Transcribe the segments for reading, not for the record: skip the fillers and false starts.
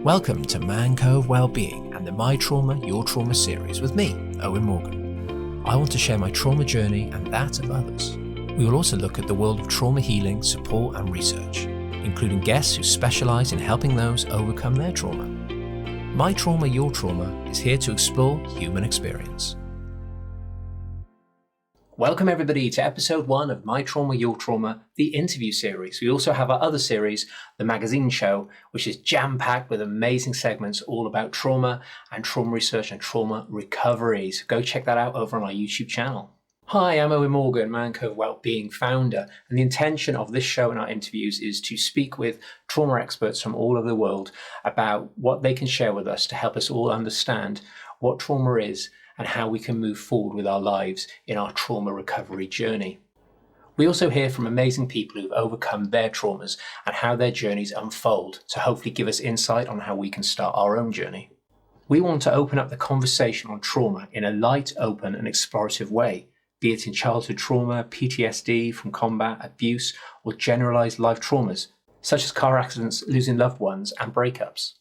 Welcome to Man Cove Wellbeing and the My Trauma, Your Trauma series with me, Owen Morgan. I want to share my trauma journey and that of others. We will also look at the world of trauma healing, support and research, including guests who specialise in helping those overcome their trauma. My Trauma, Your Trauma is here to explore human experience. Welcome everybody to episode 1 of My Trauma, Your Trauma, the interview series. We also have our other series, the magazine show, which is jam-packed with amazing segments all about trauma and trauma research and trauma recovery. So go check that out over on our YouTube channel. Hi, I'm Owen Morgan, Man Cove Wellbeing founder, and the intention of this show and our interviews is to speak with trauma experts from all over the world about what they can share with us to help us all understand what trauma is and how we can move forward with our lives in our trauma recovery journey. We also hear from amazing people who've overcome their traumas and how their journeys unfold to hopefully give us insight on how we can start our own journey. We want to open up the conversation on trauma in a light, open and explorative way, be it in childhood trauma, PTSD from combat, abuse, or generalized life traumas, such as car accidents, losing loved ones, and breakups.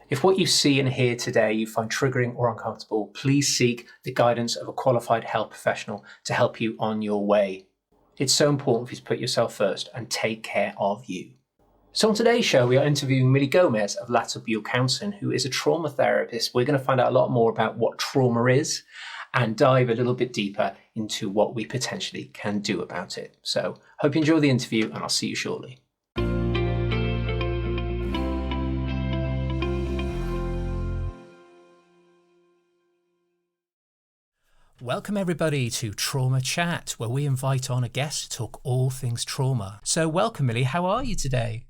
If what you see and hear today you find triggering or uncomfortable, please seek the guidance of a qualified health professional to help you on your way. It's so important for you to put yourself first and take care of you. So on today's show, we are interviewing Mily Gomez of Latibule Counseling, who is a trauma therapist. We're going to find out a lot more about what trauma is and dive a little bit deeper into what we potentially can do about it. So hope you enjoy the interview and I'll see you shortly. Welcome everybody to Trauma Chat, where we invite on a guest to talk all things trauma. So welcome Millie, how are you today?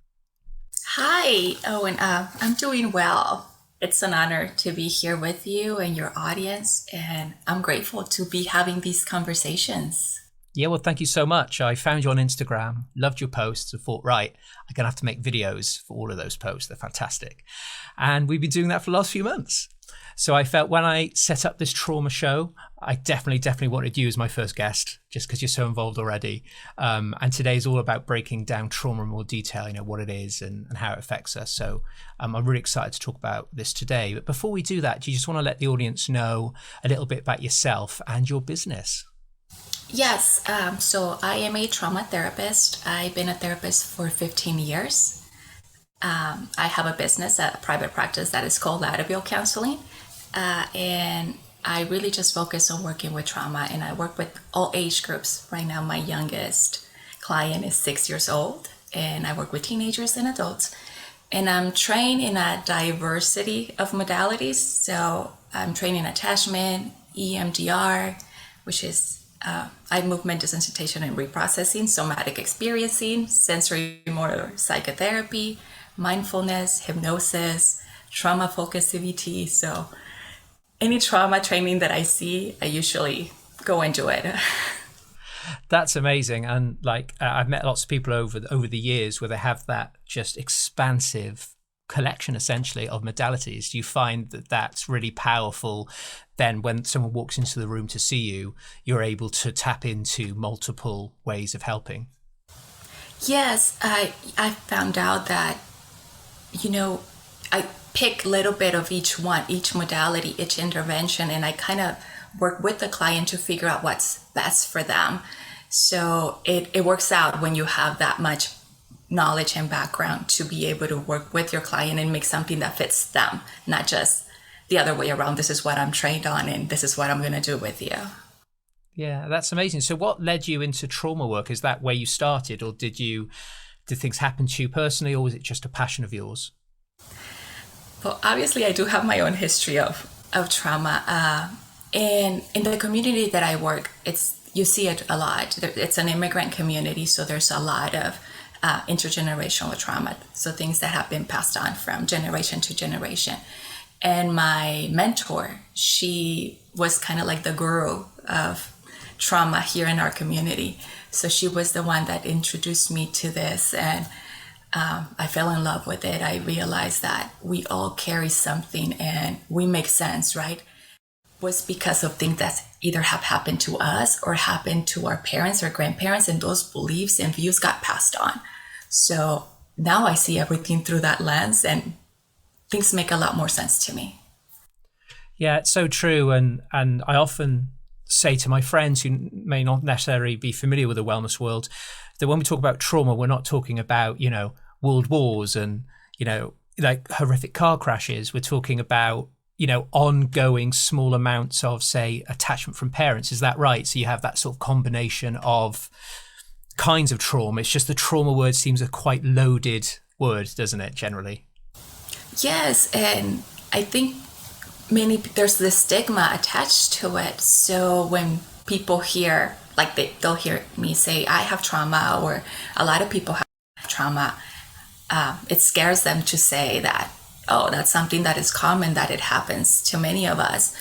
Hi, Owen. I'm doing well. It's an honor to be here with you and your audience, and I'm grateful to be having these conversations. Yeah, well, thank you so much. I found you on Instagram, loved your posts, and thought, right, I'm going to have to make videos for all of those posts. They're fantastic. And we've been doing that for the last few months. So I felt when I set up this trauma show, I definitely wanted you as my first guest, just because you're so involved already. And today is all about breaking down trauma in more detail, what it is and how it affects us. So I'm really excited to talk about this today. But before we do that, do you just want to let the audience know a little bit about yourself and your business? Yes. So I am a trauma therapist. I've been a therapist for 15 years. I have a business, a private practice that is called Latibule Counseling. And I really just focus on working with trauma, and I work with all age groups. Right now, my youngest client is 6 years old, and I work with teenagers and adults. And I'm trained in a diversity of modalities. So I'm trained in attachment, EMDR, which is eye movement desensitization and reprocessing, somatic experiencing, sensory motor psychotherapy, mindfulness, hypnosis, trauma-focused CBT. So any trauma training that I see, I usually go into it. That's amazing. And I've met lots of people over the years where they have that just expansive collection essentially of modalities. Do you find that that's really powerful? Then when someone walks into the room to see you, you're able to tap into multiple ways of helping? Yes, I found out that, I pick a little bit of each one, each modality, each intervention, and I kind of work with the client to figure out what's best for them. So it works out when you have that much knowledge and background to be able to work with your client and make something that fits them, not just the other way around. This is what I'm trained on and this is what I'm going to do with you. Yeah, that's amazing. So what led you into trauma work? Is that where you started, or did things happen to you personally, or was it just a passion of yours? Well, obviously I do have my own history of trauma. And in the community that I work, you see it a lot. It's an immigrant community, so there's a lot of intergenerational trauma. So things that have been passed on from generation to generation. And my mentor, she was kind of like the guru of trauma here in our community. So she was the one that introduced me to this, and I fell in love with it. I realized that we all carry something and we make sense, right? Was because of things that either have happened to us or happened to our parents or grandparents, and those beliefs and views got passed on. So now I see everything through that lens, and things make a lot more sense to me. Yeah, it's so true. And I often say to my friends who may not necessarily be familiar with the wellness world that when we talk about trauma, we're not talking about, world wars and, like horrific car crashes. We're talking about, ongoing small amounts of, say, attachment from parents. Is that right? So you have that sort of combination of kinds of trauma. It's just the trauma word seems a quite loaded word, doesn't it, generally? Yes, and I think there's this stigma attached to it. So when people hear, like they'll hear me say, I have trauma, or a lot of people have trauma, it scares them to say that, oh, that's something that is common, that it happens to many of us,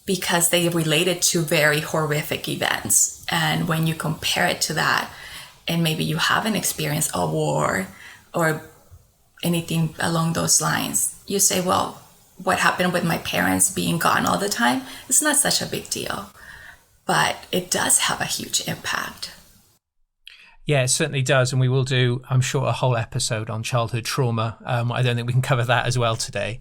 because they relate it to very horrific events. And when you compare it to that, and maybe you haven't experienced a war or anything along those lines, you say, well, what happened with my parents being gone all the time? It's not such a big deal, but it does have a huge impact. Yeah, it certainly does. And we will do, I'm sure, a whole episode on childhood trauma. I don't think we can cover that as well today.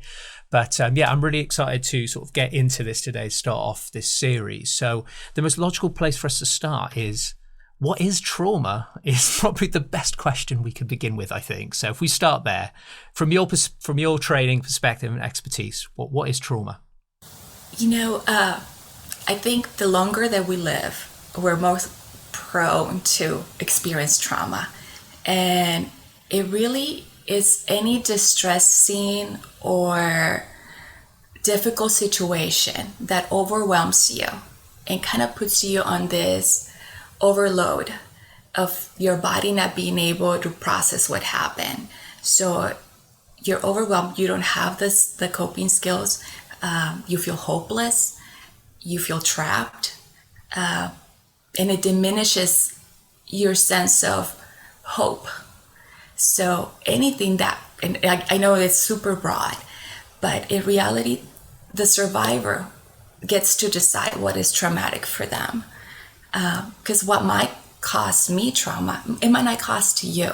But yeah, I'm really excited to sort of get into this today, start off this series. So the most logical place for us to start is, what is trauma? Is probably the best question we could begin with, I think. So if we start there, from your training perspective and expertise, what is trauma? I think the longer that we live, we're most prone to experience trauma. And it really is any distressing or difficult situation that overwhelms you and kind of puts you on this overload of your body not being able to process what happened. So you're overwhelmed, you don't have the coping skills, you feel hopeless, you feel trapped, and it diminishes your sense of hope. So anything that, and I know it's super broad, but in reality, the survivor gets to decide what is traumatic for them. Because what might cause me trauma, it might not cost to you.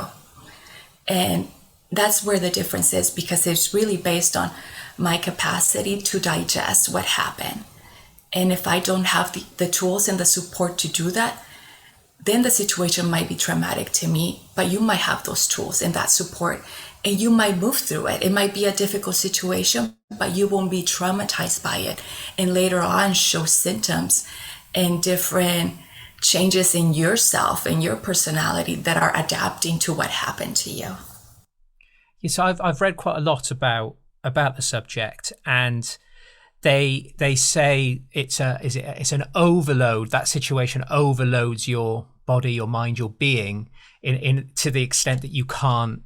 And that's where the difference is, because it's really based on my capacity to digest what happened. And if I don't have the tools and the support to do that, then the situation might be traumatic to me, but you might have those tools and that support, and you might move through it. It might be a difficult situation, but you won't be traumatized by it. And later on show symptoms and different changes in yourself and your personality that are adapting to what happened to you. Yes, I've read quite a lot about the subject, and they say it's an overload. That situation overloads your body, your mind, your being in to the extent that you can't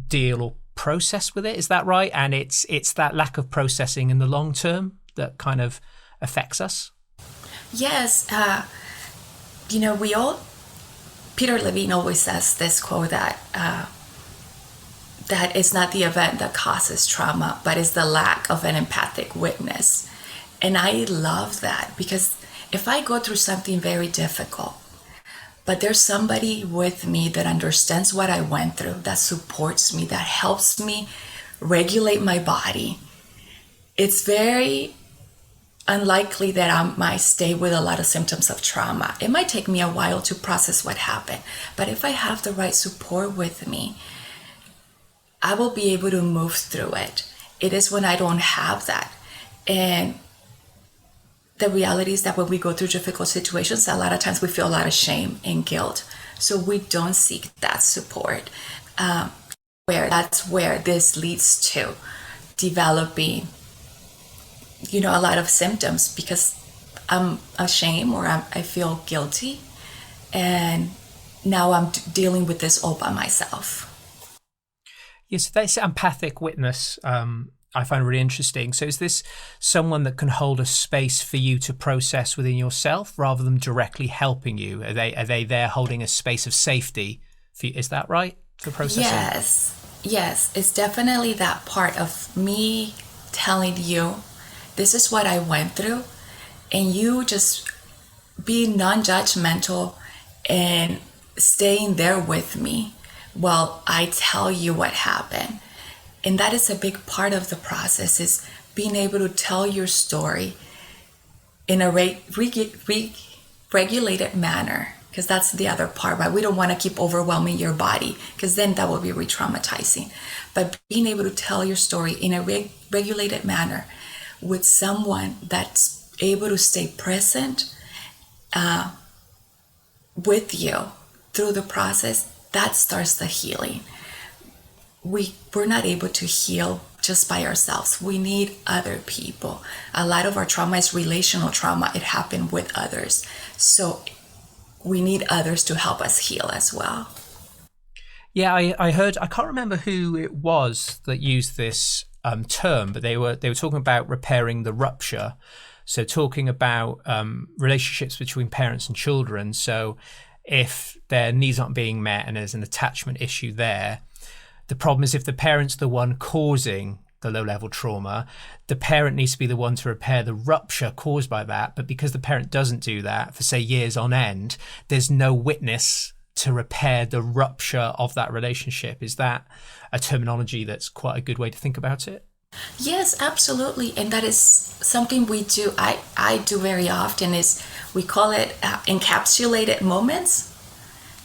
deal or process with it. Is that right? And it's that lack of processing in the long term that kind of affects us. Yes. Peter Levine always says this quote that it's not the event that causes trauma, but it's the lack of an empathic witness. And I love that, because if I go through something very difficult, but there's somebody with me that understands what I went through, that supports me, that helps me regulate my body, it's very unlikely that I might stay with a lot of symptoms of trauma. It might take me a while to process what happened, but if I have the right support with me, I will be able to move through it. It is when I don't have that. And the reality is that when we go through difficult situations, a lot of times we feel a lot of shame and guilt. So we don't seek that support. That's where this leads to developing, a lot of symptoms, because I'm ashamed or I feel guilty. And now I'm dealing with this all by myself. Yes, this empathic witness I find really interesting. So is this someone that can hold a space for you to process within yourself rather than directly helping you? Are they there holding a space of safety for you? Is that right, for processing? Yes, it's definitely that part of me telling you, this is what I went through, and you just being non-judgmental and staying there with me while I tell you what happened. And that is a big part of the process, is being able to tell your story in a regulated manner, because that's the other part, right? We don't want to keep overwhelming your body, because then that will be re-traumatizing. But being able to tell your story in a regulated manner with someone that's able to stay present with you through the process, that starts the healing. We're not able to heal just by ourselves. We need other people. A lot of our trauma is relational trauma. It happened with others. So we need others to help us heal as well. Yeah, I heard, I can't remember who it was that used this term, but they were talking about repairing the rupture. So talking about relationships between parents and children. So if their needs aren't being met and there's an attachment issue there, the problem is if the parent's the one causing the low-level trauma, the parent needs to be the one to repair the rupture caused by that. But because the parent doesn't do that for, say, years on end, there's no witness to repair the rupture of that relationship. Is that a terminology that's quite a good way to think about it? Yes, absolutely. And that is something we do, I do very often, is we call it encapsulated moments.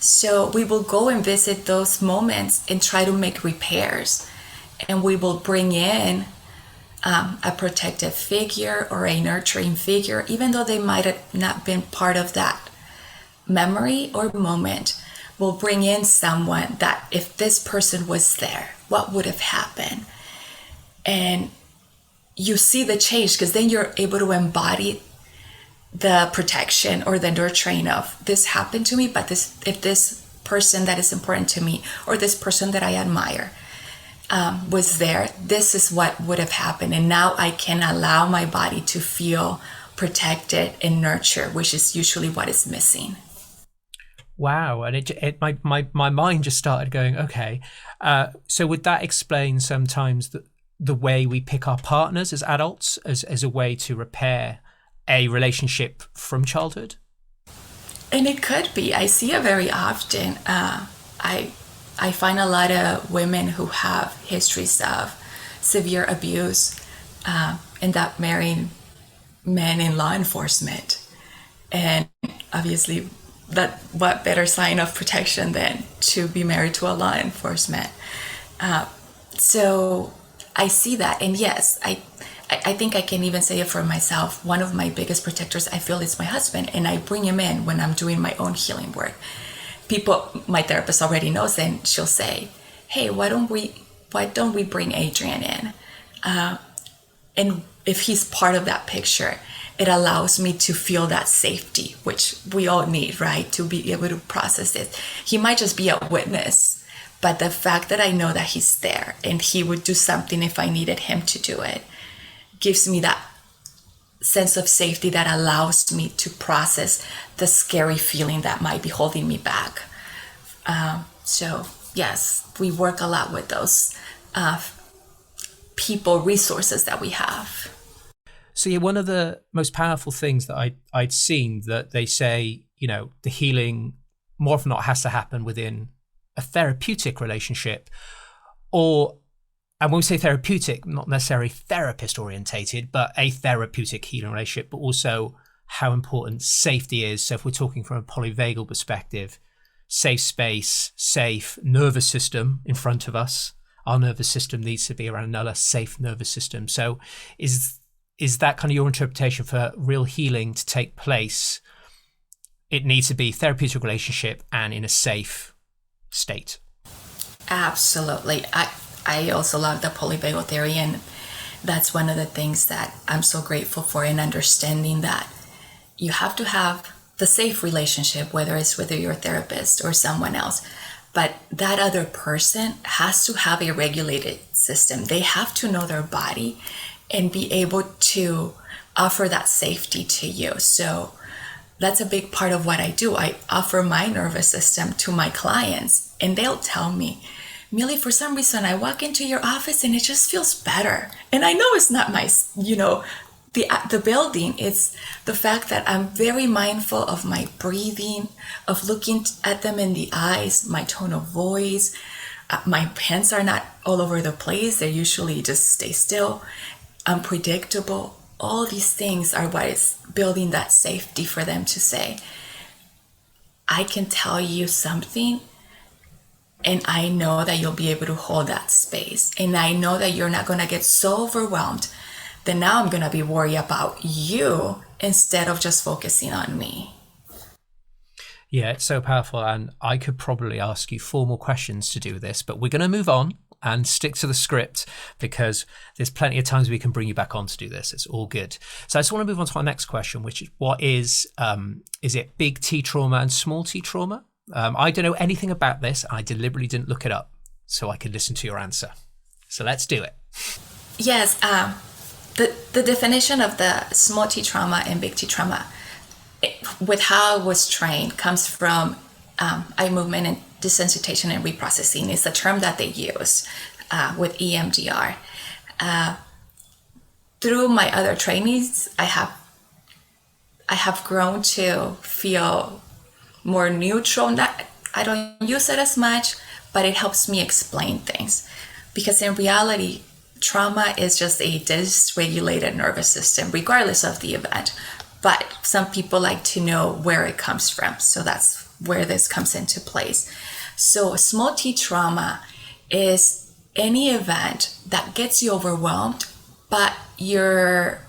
So we will go and visit those moments and try to make repairs. And we will bring in a protective figure or a nurturing figure, even though they might have not been part of that memory or moment. We'll bring in someone that, if this person was there, what would have happened? And you see the change, because then you're able to embody the protection or the nurturing of, this happened to me, but if this person that is important to me or this person that I admire was there, this is what would have happened. And now I can allow my body to feel protected and nurtured, which is usually what is missing. Wow. And my mind just started going, okay. So would that explain sometimes the way we pick our partners as adults as a way to repair a relationship from childhood? And it could be. I see it very often. I find a lot of women who have histories of severe abuse end up marrying men in law enforcement. And obviously, what better sign of protection than to be married to a law enforcement? So I see that. And yes, I think I can even say it for myself. One of my biggest protectors, I feel, is my husband, and I bring him in when I'm doing my own healing work. My therapist already knows, and she'll say, "Hey, why don't we bring Adrian in?" And if he's part of that picture, it allows me to feel that safety, which we all need, right? To be able to process it. He might just be a witness, but the fact that I know that he's there and he would do something if I needed him to do it gives me that sense of safety that allows me to process the scary feeling that might be holding me back. So yes, we work a lot with those people, resources that we have. So yeah, one of the most powerful things that I'd seen, that they say, the healing more often not has to happen within a therapeutic relationship, and when we say therapeutic, not necessarily therapist orientated, but a therapeutic healing relationship, but also how important safety is. So if we're talking from a polyvagal perspective, safe space, safe nervous system in front of us. Our nervous system needs to be around another safe nervous system. So is that kind of your interpretation for real healing to take place? It needs to be therapeutic relationship and in a safe state. Absolutely. I also love the polyvagal theory, and that's one of the things that I'm so grateful for, in understanding that you have to have the safe relationship, whether it's with your therapist or someone else, but that other person has to have a regulated system. They have to know their body and be able to offer that safety to you. So that's a big part of what I do. I offer my nervous system to my clients, and they'll tell me, "Mily, for some reason, I walk into your office and it just feels better." And I know it's not my, the building. It's the fact that I'm very mindful of my breathing, of looking at them in the eyes, my tone of voice, My hands are not all over the place. They usually just stay still, unpredictable. All these things are what is building that safety for them to say, I can tell you something, and I know that you'll be able to hold that space. And I know that you're not going to get so overwhelmed that now I'm going to be worried about you instead of just focusing on me. Yeah, it's so powerful. And I could probably ask you 4 more questions to do this, but we're going to move on and stick to the script because there's plenty of times we can bring you back on to do this. It's all good. So I just want to move on to our next question, which is what is it big T trauma and small T trauma? I don't know anything about this. I deliberately didn't look it up so I could listen to your answer. So let's do it. Yes. The definition of the small T trauma and big T trauma, with how I was trained, comes from eye movement and desensitization and reprocessing. Is the term that they use with EMDR. Through my other trainings, I have grown to feel more neutral. I don't use it as much, but it helps me explain things. Because in reality, trauma is just a dysregulated nervous system, regardless of the event. But some people like to know where it comes from. So that's where this comes into place. So small T trauma is any event that gets you overwhelmed, but your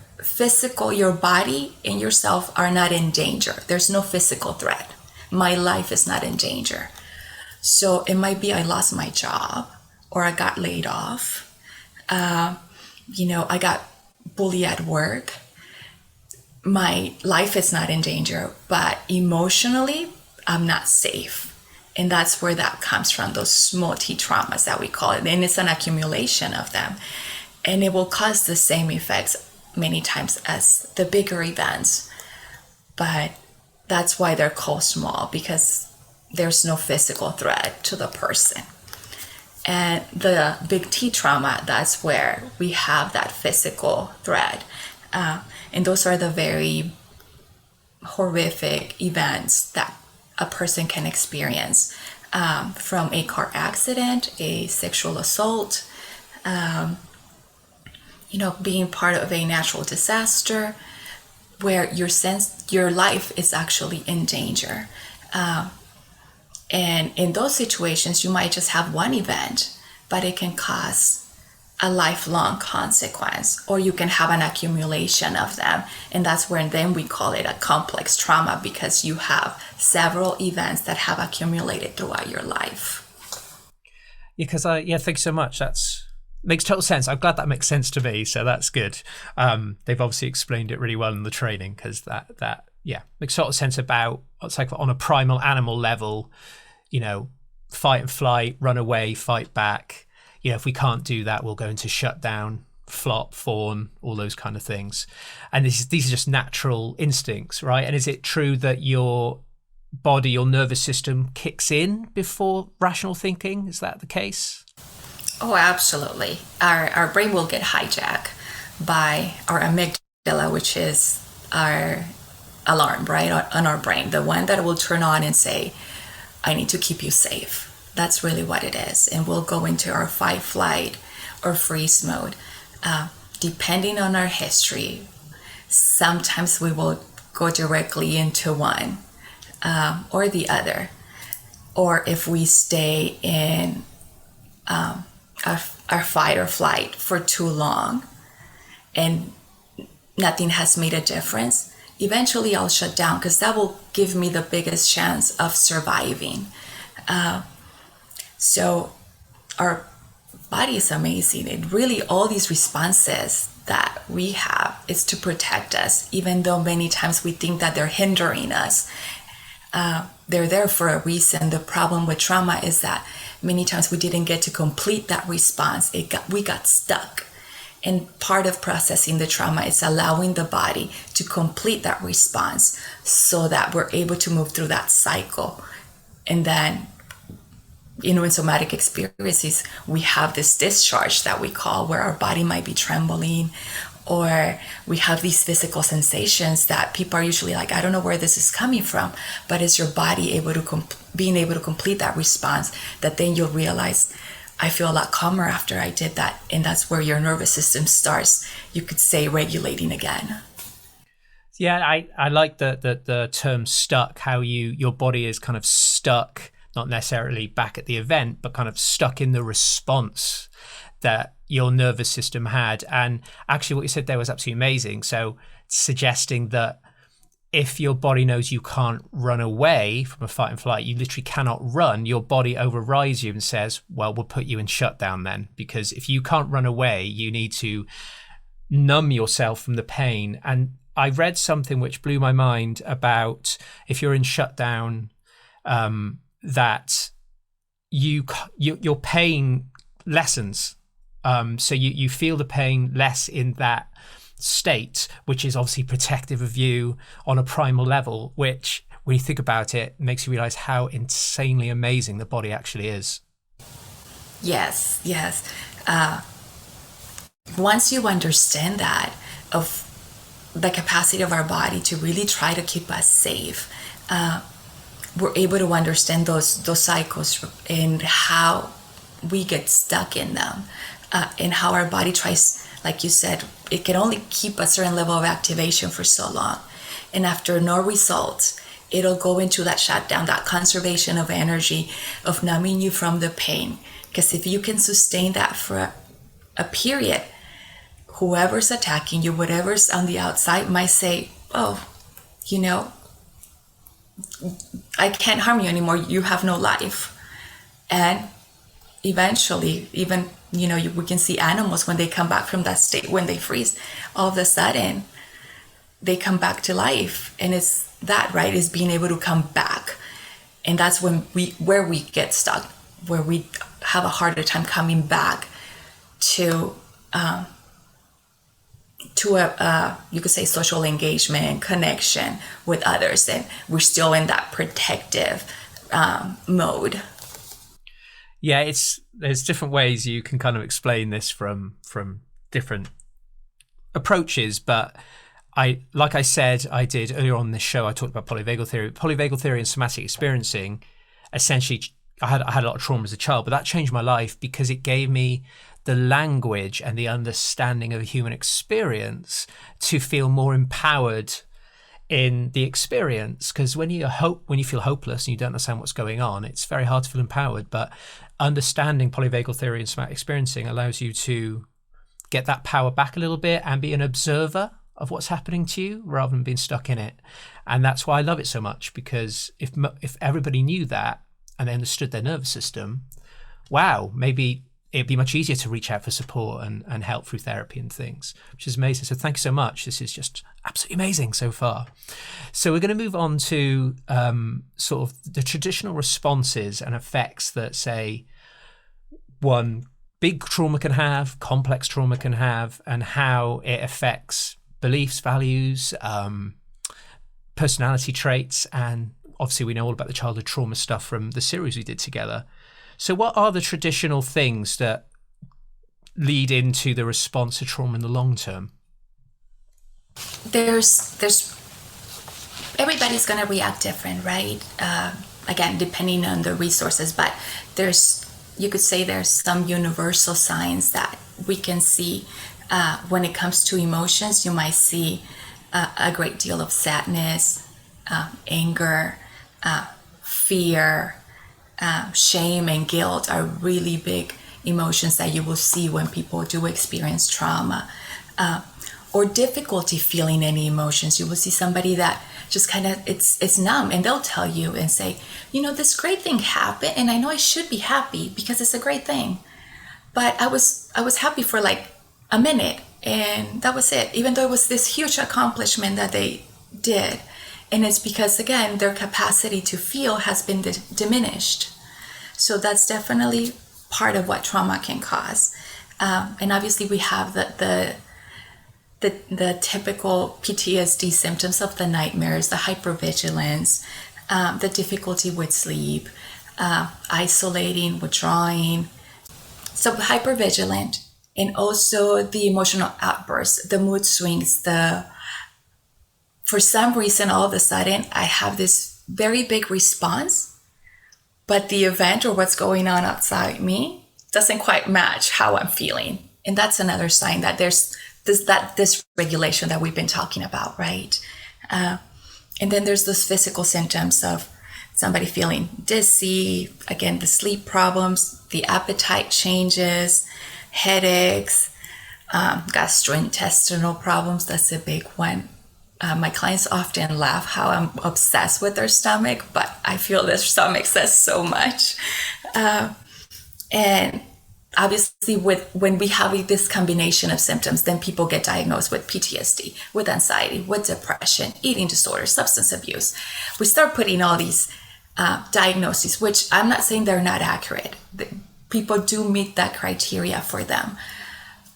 body and yourself are not in danger. There's no physical threat. My life is not in danger. So it might be I lost my job, or I got laid off. I got bullied at work. My life is not in danger, but emotionally, I'm not safe. And that's where that comes from, those small T traumas that we call it. And it's an accumulation of them. And it will cause the same effects many times as the bigger events. But that's why they're called small, because there's no physical threat to the person. And the big T trauma, that's where we have that physical threat. And those are the very horrific events that a person can experience, from a car accident, a sexual assault, being part of a natural disaster where your life is actually in danger. And in those situations, you might just have one event, but it can cause a lifelong consequence, or you can have an accumulation of them. And that's where then we call it a complex trauma, because you have several events that have accumulated throughout your life. Yeah, because thank you so much. That's makes total sense. I'm glad that makes sense to me. So that's good. They've obviously explained it really well in the training, because that makes total sense about it's like on a primal animal level, fight and flight, run away, fight back. If we can't do that, we'll go into shutdown, flop, fawn, all those kind of things. And these are just natural instincts, right? And is it true that your body, your nervous system kicks in before rational thinking? Is that the case? Oh, absolutely. Our brain will get hijacked by our amygdala, which is our alarm, right, on our brain, the one that will turn on and say, I need to keep you safe. That's really what it is. And we'll go into our fight, flight, or freeze mode. Depending on our history, sometimes we will go directly into one or the other. Or if we stay in our fight or flight for too long and nothing has made a difference, eventually I'll shut down, because that will give me the biggest chance of surviving. So our body is amazing. It really, all these responses that we have is to protect us, even though many times we think that they're hindering us. They're there for a reason. The problem with trauma is that many times we didn't get to complete that response. We got stuck. And part of processing the trauma is allowing the body to complete that response so that we're able to move through that cycle. And then, in somatic experiences, we have this discharge that we call, where our body might be trembling, or we have these physical sensations that people are usually like, I don't know where this is coming from, but it's your body being able to complete that response, that then you'll realize, I feel a lot calmer after I did that. And that's where your nervous system starts, you could say, regulating again. Yeah, I like the term stuck, how your body is kind of stuck, not necessarily back at the event, but kind of stuck in the response that your nervous system had. And actually what you said there was absolutely amazing. So suggesting that if your body knows you can't run away from a fight and flight, you literally cannot run, your body overrides you and says, well, we'll put you in shutdown then. Because if you can't run away, you need to numb yourself from the pain. And I read something which blew my mind about if you're in shutdown, that your pain lessens. So you feel the pain less in that state, which is obviously protective of you on a primal level, which when you think about it, makes you realize how insanely amazing the body actually is. Yes. Once you understand that, of the capacity of our body to really try to keep us safe, we're able to understand those cycles and how we get stuck in them, and how our body tries, like you said, it can only keep a certain level of activation for so long. And after no results, it'll go into that shutdown, that conservation of energy, of numbing you from the pain. Because if you can sustain that for a period, whoever's attacking you, whatever's on the outside might say, oh, I can't harm you anymore. You have no life. And eventually, even, we can see animals when they come back from that state, when they freeze, all of a sudden, they come back to life. And it's that, right, is being able to come back. And that's where we get stuck, where we have a harder time coming back to you could say social engagement, connection with others, and we're still in that protective mode. Yeah, there's different ways you can kind of explain this from different approaches, but like I said, I did earlier on in this show, I talked about polyvagal theory. Polyvagal theory and somatic experiencing, essentially, I had a lot of trauma as a child, but that changed my life because it gave me the language and the understanding of a human experience to feel more empowered in the experience. Because when you feel hopeless and you don't understand what's going on, it's very hard to feel empowered. But understanding polyvagal theory and somatic experiencing allows you to get that power back a little bit and be an observer of what's happening to you rather than being stuck in it. And that's why I love it so much, because if everybody knew that and they understood their nervous system, wow, maybe it'd be much easier to reach out for support and help through therapy and things, which is amazing. So thank you so much. This is just absolutely amazing so far. So we're going to move on to sort of the traditional responses and effects that, say, one big trauma can have, complex trauma can have, and how it affects beliefs, values, personality traits. And obviously we know all about the childhood trauma stuff from the series we did together. So what are the traditional things that lead into the response to trauma in the long term? There's everybody's going to react different, right? Again, depending on the resources, but you could say there's some universal signs that we can see when it comes to emotions. You might see a great deal of sadness, anger, fear, shame and guilt are really big emotions that you will see when people do experience trauma, or difficulty feeling any emotions. You will see somebody that just kind of it's numb, and they'll tell you and say, this great thing happened, and I know I should be happy because it's a great thing, but I was happy for like a minute, and that was it, even though it was this huge accomplishment that they did. And it's because, again, their capacity to feel has been diminished. So that's definitely part of what trauma can cause. And obviously we have the typical PTSD symptoms of the nightmares, the hypervigilance, the difficulty with sleep, isolating, withdrawing. So hypervigilant, and also the emotional outbursts, the mood swings, for some reason, all of a sudden, I have this very big response, but the event or what's going on outside me doesn't quite match how I'm feeling. And that's another sign that there's this regulation that we've been talking about, right? And then there's those physical symptoms of somebody feeling dizzy, again, the sleep problems, the appetite changes, headaches, gastrointestinal problems. That's a big one. My clients often laugh how I'm obsessed with their stomach, but I feel their stomach says so much. And obviously, when we have this combination of symptoms, then people get diagnosed with PTSD, with anxiety, with depression, eating disorder, substance abuse. We start putting all these diagnoses, which I'm not saying they're not accurate. People do meet that criteria for them.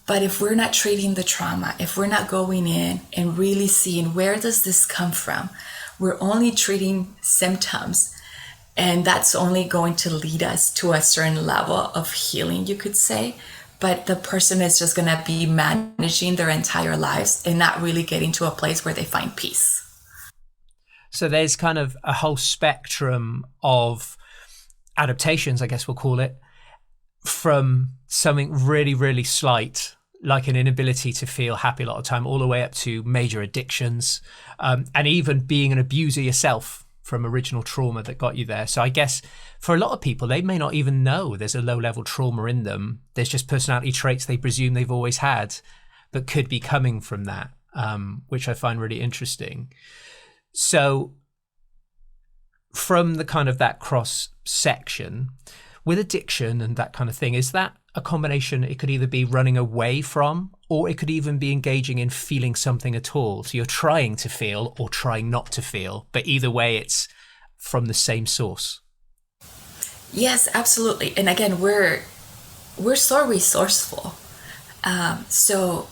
But if we're not treating the trauma, if we're not going in and really seeing where does this come from, we're only treating symptoms. And that's only going to lead us to a certain level of healing, you could say. But the person is just going to be managing their entire lives and not really getting to a place where they find peace. So there's kind of a whole spectrum of adaptations, I guess we'll call it, from something really, really slight, like an inability to feel happy a lot of the time, all the way up to major addictions, and even being an abuser yourself from original trauma that got you there. So I guess for a lot of people, they may not even know there's a low-level trauma in them. There's just personality traits they presume they've always had, but could be coming from that, which I find really interesting. So from the kind of that cross section, with addiction and that kind of thing, is that a combination? It could either be running away from, or it could even be engaging in feeling something at all. So you're trying to feel or trying not to feel, but either way, it's from the same source. Yes, absolutely. And again, we're so resourceful. So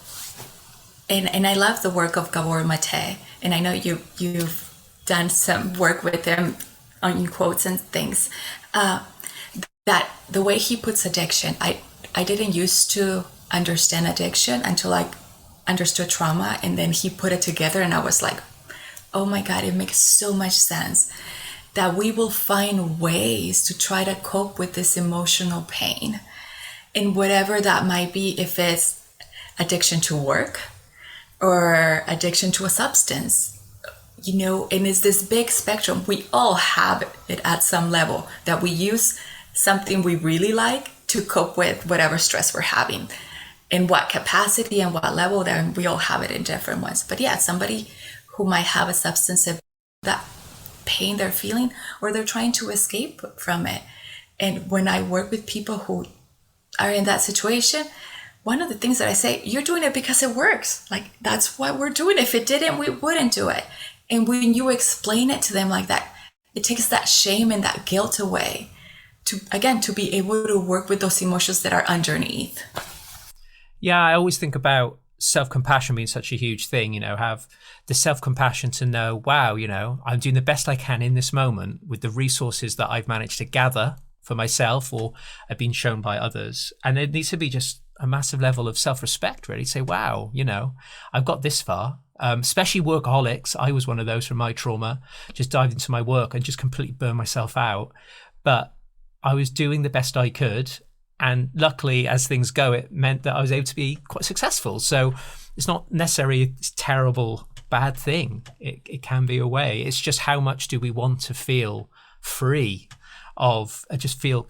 I love the work of Gabor Mate, and I know you've done some work with him on quotes and things. That the way he puts addiction, I didn't used to understand addiction until I understood trauma, and then he put it together and I was like, oh my God, it makes so much sense that we will find ways to try to cope with this emotional pain, and whatever that might be, if it's addiction to work or addiction to a substance, and it's this big spectrum. We all have it at some level, that we use something we really like to cope with whatever stress we're having. In what capacity and what level, then we all have it in different ones. But yeah, somebody who might have a substance abuse, that pain they're feeling, or they're trying to escape from it. And when I work with people who are in that situation, one of the things that I say, you're doing it because it works. Like, that's why we're doing it. If it didn't, we wouldn't do it. And when you explain it to them like that, it takes that shame and that guilt away to be able to work with those emotions that are underneath. Yeah, I always think about self-compassion being such a huge thing, have the self-compassion to know, wow, I'm doing the best I can in this moment with the resources that I've managed to gather for myself or have been shown by others. And it needs to be just a massive level of self-respect, really. Say, wow, I've got this far. Especially workaholics. I was one of those from my trauma, just dived into my work and just completely burned myself out. But I was doing the best I could. And luckily, as things go, it meant that I was able to be quite successful. So it's not necessarily a terrible, bad thing. It can be a way. It's just how much do we want to feel free of, just feel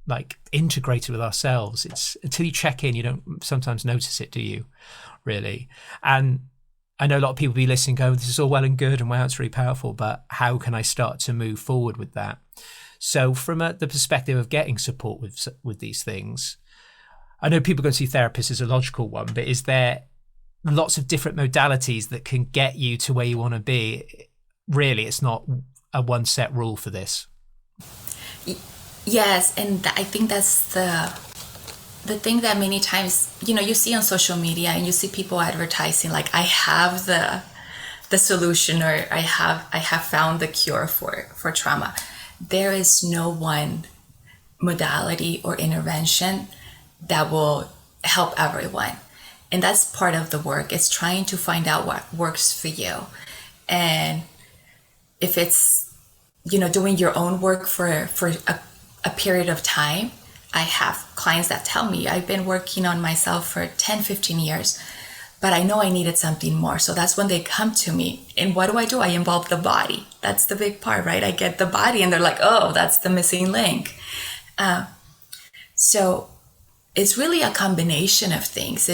like integrated with ourselves. It's until you check in, you don't sometimes notice it, do you? Really? And I know a lot of people be listening going, this is all well and good and wow, it's really powerful, but how can I start to move forward with that? So from the perspective of getting support with these things, I know people go to see therapists is a logical one, but is there lots of different modalities that can get you to where you want to be? Really, it's not a one set rule for this. Yes, and I think that's the thing that many times, you see on social media and you see people advertising like, I have the solution, or I have found the cure for trauma. There is no one modality or intervention that will help everyone. And that's part of the work. It's trying to find out what works for you. And if it's, doing your own work for a period of time, I have clients that tell me, I've been working on myself for 10, 15 years, but I know I needed something more. So that's when they come to me. And what do? I involve the body. That's the big part, right? I get the body and they're like, oh, that's the missing link. So it's really a combination of things.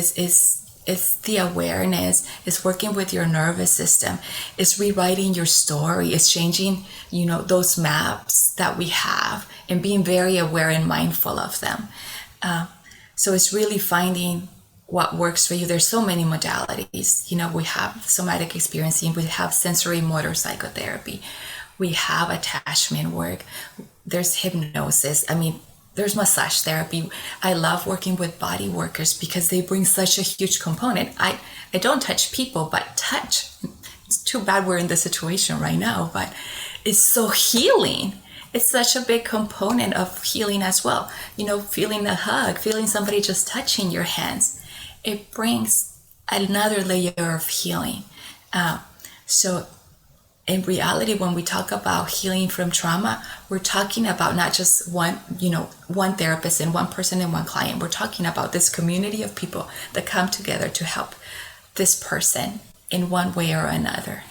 It's the awareness, it's working with your nervous system, it's rewriting your story, it's changing, those maps that we have and being very aware and mindful of them. So it's really finding what works for you. There's so many modalities. We have somatic experiencing, we have sensory motor psychotherapy, we have attachment work, there's hypnosis. There's massage therapy. I love working with body workers because they bring such a huge component. I don't touch people, but touch. It's too bad we're in this situation right now, but it's so healing. It's such a big component of healing as well. Feeling a hug, feeling somebody just touching your hands. It brings another layer of healing. So in reality, when we talk about healing from trauma, we're talking about not just one therapist and one person and one client. We're talking about this community of people that come together to help this person in one way or another.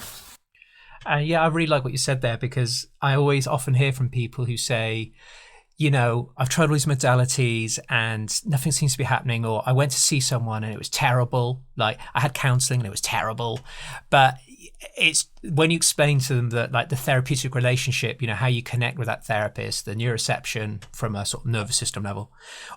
I really like what you said there, because I always often hear from people who say, I've tried all these modalities and nothing seems to be happening, or I went to see someone and it was terrible. Like, I had counseling and it was terrible. But it's when you explain to them that, like, the therapeutic relationship, how you connect with that therapist, the neuroception from a sort of nervous system level,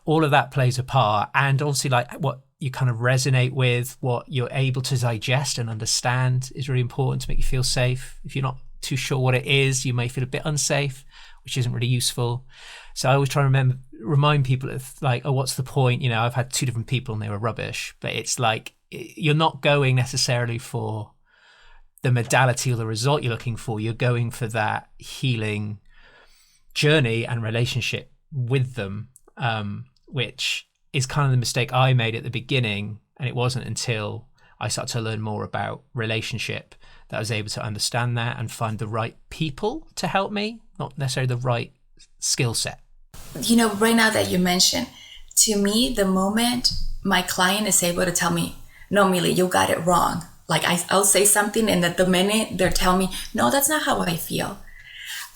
all of that plays a part. And obviously, like, what you kind of resonate with, what you're able to digest and understand is really important to make you feel safe. If you're not too sure what it is, you may feel a bit unsafe, which isn't really useful. So I always try to remind people of, like, oh, what's the point? I've had 2 different people and they were rubbish, but it's like, you're not going necessarily for the modality or the result you're looking for. You're going for that healing journey and relationship with them, which is kind of the mistake I made at the beginning. And it wasn't until I started to learn more about relationship that I was able to understand that and find the right people to help me, not necessarily the right skill set. Right now that you mentioned, to me, the moment my client is able to tell me, no, Mily, you got it wrong. Like, I'll say something and at the minute they're telling me, no, that's not how I feel.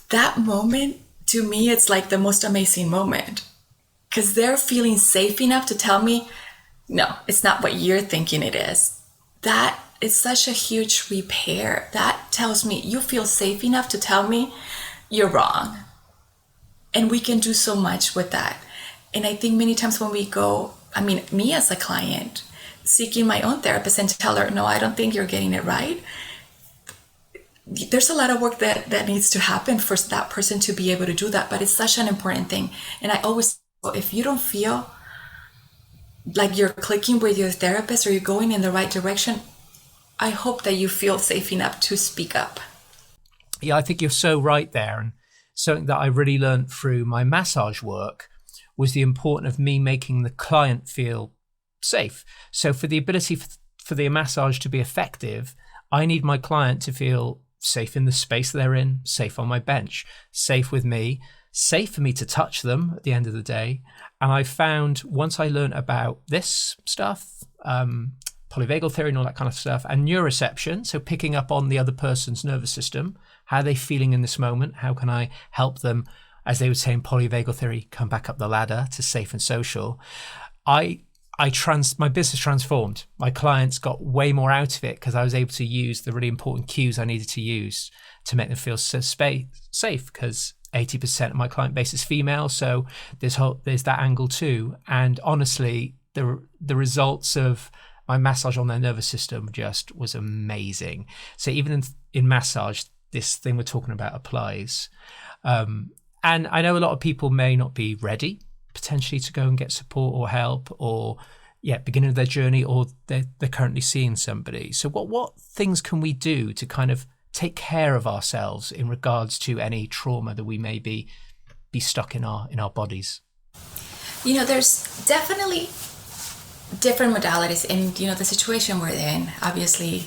That moment, to me, it's like the most amazing moment, because they're feeling safe enough to tell me, no, it's not what you're thinking it is. That is such a huge repair. That tells me you feel safe enough to tell me you're wrong. And we can do so much with that. And I think many times when we go, me as a client, seeking my own therapist and tell her, no, I don't think you're getting it right. There's a lot of work that needs to happen for that person to be able to do that. But it's such an important thing. And I always, if you don't feel like you're clicking with your therapist or you're going in the right direction, I hope that you feel safe enough to speak up. Yeah, I think you're so right there. And something that I really learned through my massage work was the importance of me making the client feel safe. So for the ability for the massage to be effective, I need my client to feel safe in the space they're in, safe on my bench, safe with me, safe for me to touch them at the end of the day. And I found, once I learned about this stuff, polyvagal theory and all that kind of stuff, and neuroception, so picking up on the other person's nervous system, how are they feeling in this moment? How can I help them, as they would say in polyvagal theory, come back up the ladder to safe and social? My business transformed. My clients got way more out of it because I was able to use the really important cues I needed to use to make them feel safe, because 80% of my client base is female. So there's that angle too. And honestly, the results of my massage on their nervous system just was amazing. So even in massage, this thing we're talking about applies. And I know a lot of people may not be ready potentially to go and get support or help, or beginning of their journey, or they're currently seeing somebody. So what things can we do to kind of take care of ourselves in regards to any trauma that we may be stuck in our bodies? There's definitely different modalities in the situation we're in. Obviously,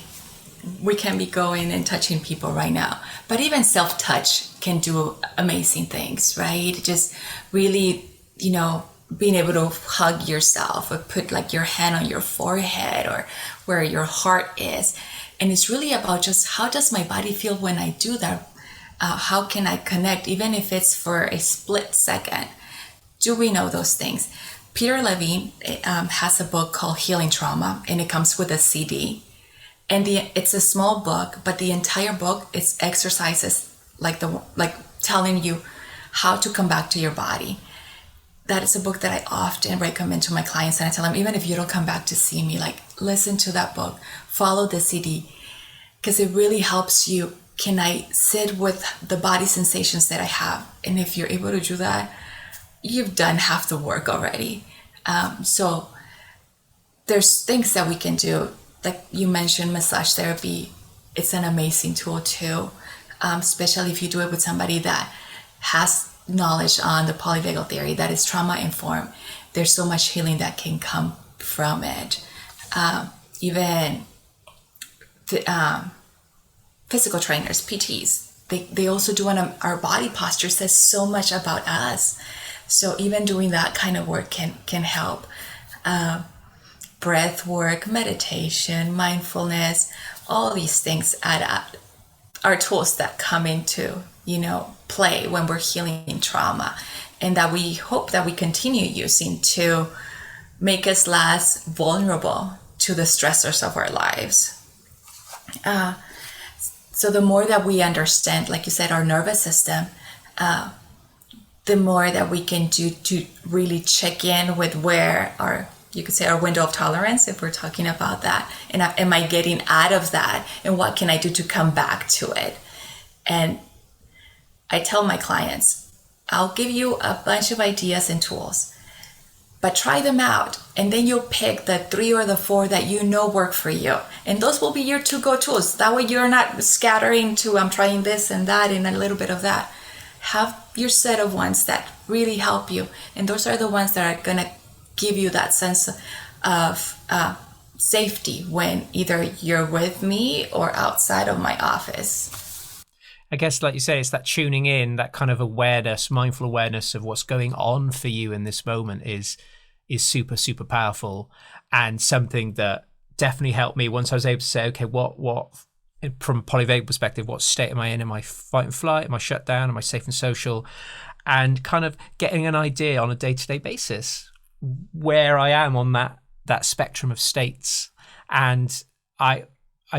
we can be going and touching people right now, but even self-touch can do amazing things, right? Just really being able to hug yourself or put like your hand on your forehead or where your heart is. And it's really about just how does my body feel when I do that? How can I connect, even if it's for a split second? Do we know those things? Peter Levine has a book called Healing Trauma, and it comes with a CD. And it's a small book, but the entire book is exercises like telling you how to come back to your body. That is a book that I often recommend to my clients, and I tell them, even if you don't come back to see me, like listen to that book, follow the CD, because it really helps you. Can I sit with the body sensations that I have? And if you're able to do that, you've done half the work already. So there's things that we can do. Like you mentioned, massage therapy, it's an amazing tool too, especially if you do it with somebody that has knowledge on the polyvagal theory that is trauma informed. There's so much healing that can come from it. Even physical trainers, PTs, they also do on our body posture says so much about us. So even doing that kind of work can help. Breath work, meditation, mindfulness, all these things add up, are tools that come into, play when we're healing trauma, and that we hope that we continue using to make us less vulnerable to the stressors of our lives. So the more that we understand, like you said, our nervous system, the more that we can do to really check in with where you could say our window of tolerance, if we're talking about that, and am I getting out of that, and what can I do to come back to it? And I tell my clients, I'll give you a bunch of ideas and tools, but try them out, and then you'll pick the 3 or the 4 that work for you, and those will be your to-go tools. That way you're not scattering to I'm trying this and that and a little bit of that. Have your set of ones that really help you, and those are the ones that are gonna give you that sense of safety when either you're with me or outside of my office. I guess, like you say, it's that tuning in, that kind of awareness, mindful awareness of what's going on for you in this moment is super, super powerful, and something that definitely helped me once I was able to say, okay, what from a polyvagal perspective, what state am I in? Am I fight and flight? Am I shut down? Am I safe and social? And kind of getting an idea on a day-to-day basis where I am on that spectrum of states. And I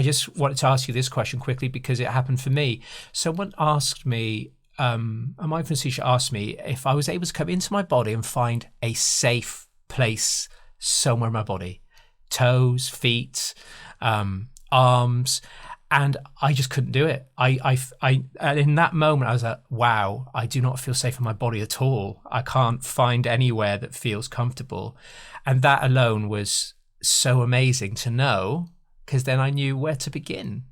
just wanted to ask you this question quickly because it happened for me. Someone asked me, a mindfulness teacher asked me if I was able to come into my body and find a safe place somewhere in my body, toes, feet, arms, and I just couldn't do it. I in that moment, I was like, wow, I do not feel safe in my body at all. I can't find anywhere that feels comfortable. And that alone was so amazing to know, because then I knew where to begin,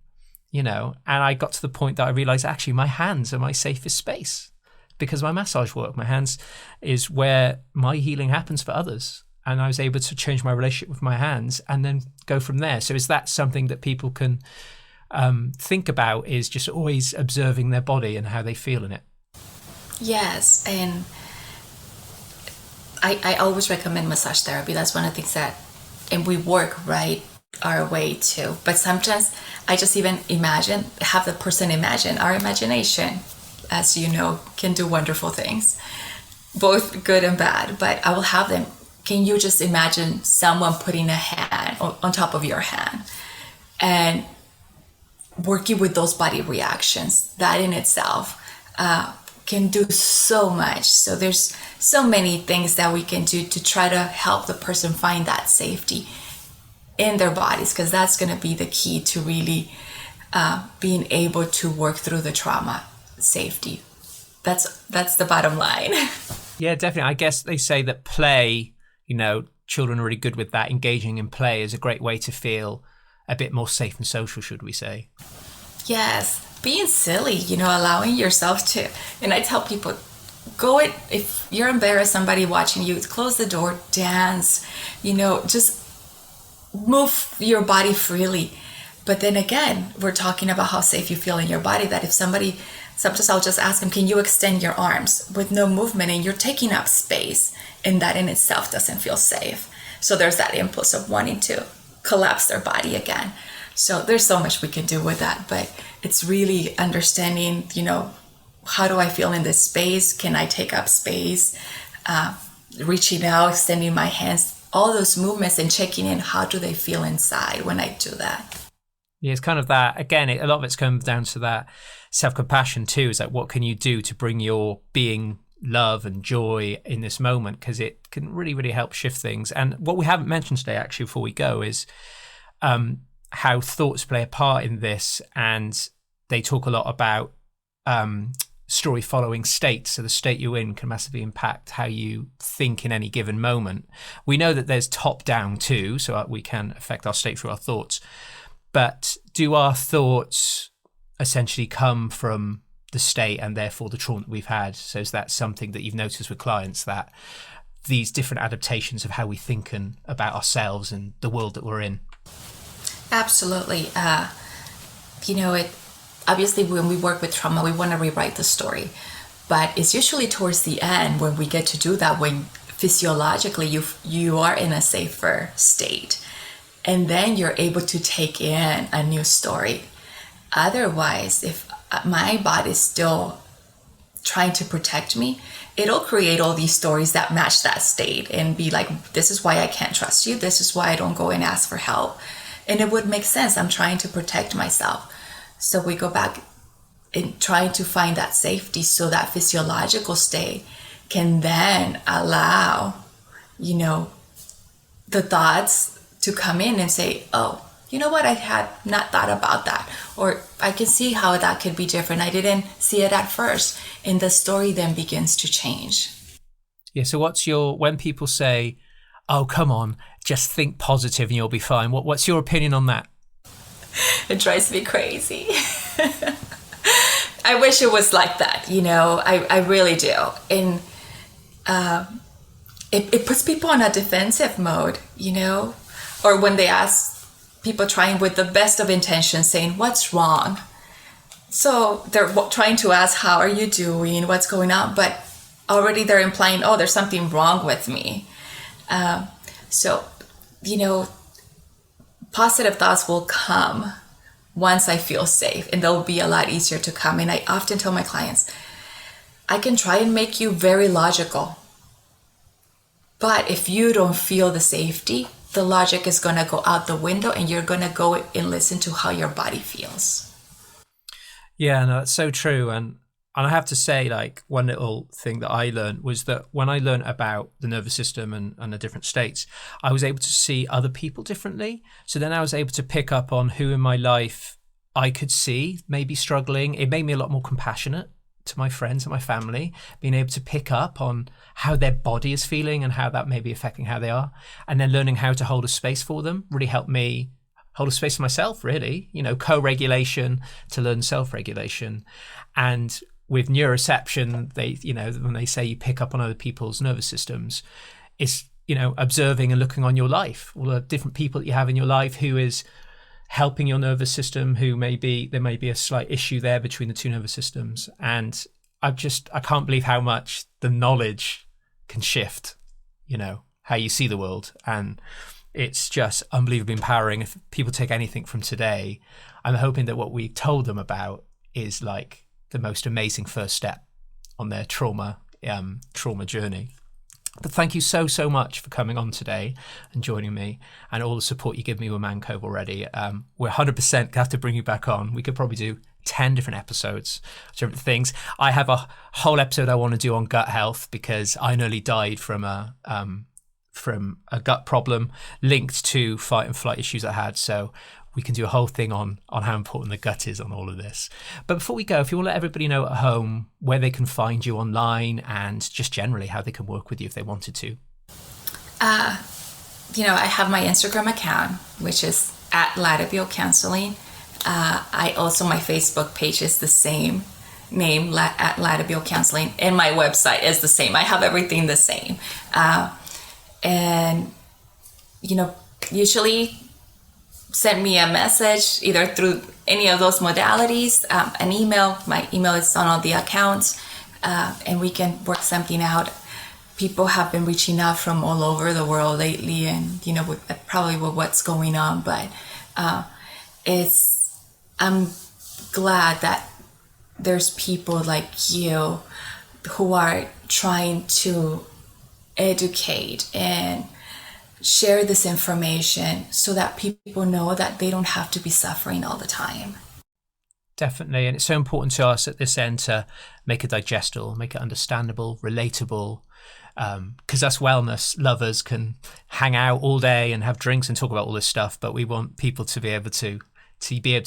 and I got to the point that I realized actually my hands are my safest space, because my massage work, my hands is where my healing happens for others. And I was able to change my relationship with my hands and then go from there. So is that something that people can think about, is just always observing their body and how they feel in it? Yes, and I always recommend massage therapy. That's one of the things that, and we work right our way too. But sometimes I just even have the person imagine. Our imagination, as you know, can do wonderful things, both good and bad. But I will have them, can you just imagine someone putting a hand on top of your hand and working with those body reactions? That in itself can do so much. So there's so many things that we can do to try to help the person find that safety in their bodies, because that's going to be the key to really being able to work through the trauma. Safety. That's the bottom line. Yeah, definitely. I guess they say that play, children are really good with that. Engaging in play is a great way to feel a bit more safe and social, should we say? Yes, being silly, allowing yourself to, and I tell people, if you're embarrassed, somebody watching you, close the door, dance, just move your body freely. But then again, we're talking about how safe you feel in your body, that if somebody sometimes I'll just ask them, can you extend your arms with no movement, and you're taking up space, and that in itself doesn't feel safe. So there's that impulse of wanting to collapse their body again. So there's so much we can do with that, but it's really understanding, how do I feel in this space? Can I take up space? Reaching out, extending my hands, all those movements, and checking in, how do they feel inside when I do that? Yeah, it's kind of that, again, a lot of it's comes down to that self-compassion too. Is like, what can you do to bring your being love and joy in this moment? Because it can really, really help shift things. And what we haven't mentioned today, actually, before we go, is how thoughts play a part in this. And they talk a lot about story following state. So the state you're in can massively impact how you think in any given moment. We know that there's top down too, so we can affect our state through our thoughts. But do our thoughts essentially come from the state and therefore the trauma that we've had? So is that something that you've noticed with clients, that these different adaptations of how we think and about ourselves and the world that we're in? Absolutely. Obviously when we work with trauma, we want to rewrite the story, but it's usually towards the end when we get to do that, when physiologically you are in a safer state, and then you're able to take in a new story. Otherwise, if my body's still trying to protect me, it'll create all these stories that match that state and be like, this is why I can't trust you. This is why I don't go and ask for help. And it would make sense. I'm trying to protect myself. So we go back and try to find that safety, so that physiological state can then allow, the thoughts to come in and say, oh, you know what, I had not thought about that. Or I can see how that could be different. I didn't see it at first. And the story then begins to change. Yeah, so when people say, oh, come on, just think positive and you'll be fine, what's your opinion on that? It drives me crazy. I wish it was like that, I really do. And it puts people in a defensive mode, or when they ask, people trying with the best of intentions, saying, what's wrong? So they're trying to ask, how are you doing? What's going on? But already they're implying, oh, there's something wrong with me. Positive thoughts will come once I feel safe, and they'll be a lot easier to come. And I often tell my clients, I can try and make you very logical, but if you don't feel the safety, the logic is going to go out the window, and you're going to go and listen to how your body feels. Yeah, no, that's so true. And I have to say, like, one little thing that I learned was that when I learned about the nervous system and the different states, I was able to see other people differently. So then I was able to pick up on who in my life I could see maybe struggling. It made me a lot more compassionate to my friends and my family, being able to pick up on how their body is feeling and how that may be affecting how they are. And then learning how to hold a space for them really helped me hold a space for myself, really, co-regulation to learn self-regulation. And with neuroception, when they say you pick up on other people's nervous systems, it's, observing and looking on your life, all the different people that you have in your life, who is helping your nervous system, there may be a slight issue there between the two nervous systems. And I can't believe how much the knowledge can shift, how you see the world. And it's just unbelievably empowering. If people take anything from today, I'm hoping that what we told them about is like the most amazing first step on their trauma journey. But thank you so much for coming on today and joining me, and all the support you give me with Man Cove already. We're 100% going to have to bring you back on. We could probably do 10 different episodes, different things. I have a whole episode I want to do on gut health, because I nearly died from a gut problem linked to fight and flight issues I had. So we can do a whole thing on how important the gut is on all of this. But before we go, if you want to let everybody know at home where they can find you online, and just generally how they can work with you if they wanted to. I have my Instagram account, which is at Latibule Counseling. My Facebook page is the same name, at Latibule Counseling, and my website is the same. I have everything the same. send me a message either through any of those modalities, an email. My email is on all the accounts, and we can work something out. People have been reaching out from all over the world lately, and probably with what's going on, but I'm glad that there's people like you who are trying to educate and share this information so that people know that they don't have to be suffering all the time. Definitely. And it's so important to us at this end to make it digestible, make it understandable, relatable, because us wellness lovers can hang out all day and have drinks and talk about all this stuff, but we want people to be able to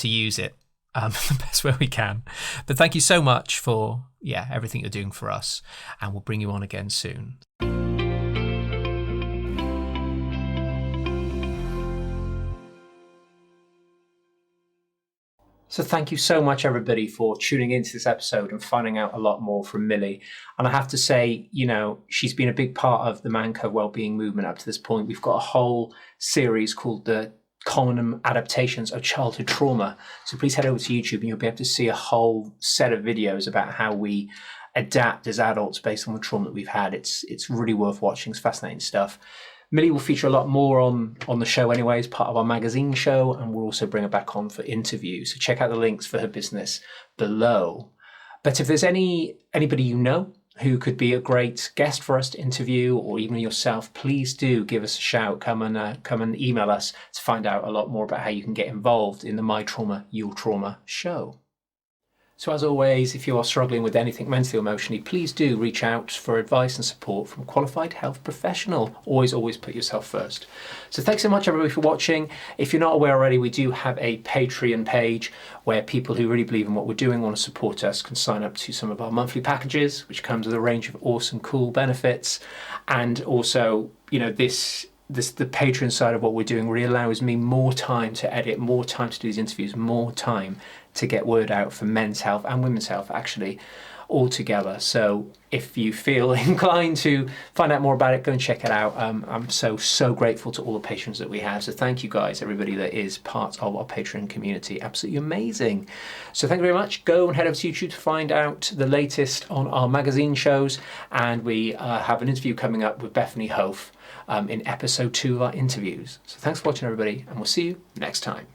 use it the best way we can. But thank you so much for everything you're doing for us, and we'll bring you on again soon. So thank you so much, everybody, for tuning into this episode and finding out a lot more from Mily. And I have to say, she's been a big part of the Man Cove Wellbeing movement up to this point. We've got a whole series called the Common Adaptations of Childhood Trauma. So please head over to YouTube and you'll be able to see a whole set of videos about how we adapt as adults based on the trauma that we've had. It's really worth watching. It's fascinating stuff. Mily will feature a lot more on the show anyway as part of our magazine show, and we'll also bring her back on for interviews. So check out the links for her business below. But if there's anybody who could be a great guest for us to interview, or even yourself, please do give us a shout. Come and email us to find out a lot more about how you can get involved in the My Trauma, Your Trauma show. So as always, if you are struggling with anything mentally or emotionally, please do reach out for advice and support from a qualified health professional. Always put yourself first. So thanks so much, everybody, for watching. If you're not aware already, we do have a Patreon page where people who really believe in what we're doing, want to support us, can sign up to some of our monthly packages, which comes with a range of awesome, cool benefits. And also, the Patreon side of what we're doing really allows me more time to edit, more time to do these interviews, more time to get word out for men's health and women's health, actually, all together. So if you feel inclined to find out more about it, go and check it out. I'm so grateful to all the patrons that we have. So thank you guys, everybody that is part of our Patreon community. Absolutely amazing. So thank you very much. Go and head over to YouTube to find out the latest on our magazine shows. And we have an interview coming up with Bethany Hof in episode 2 of our interviews. So thanks for watching, everybody, and we'll see you next time.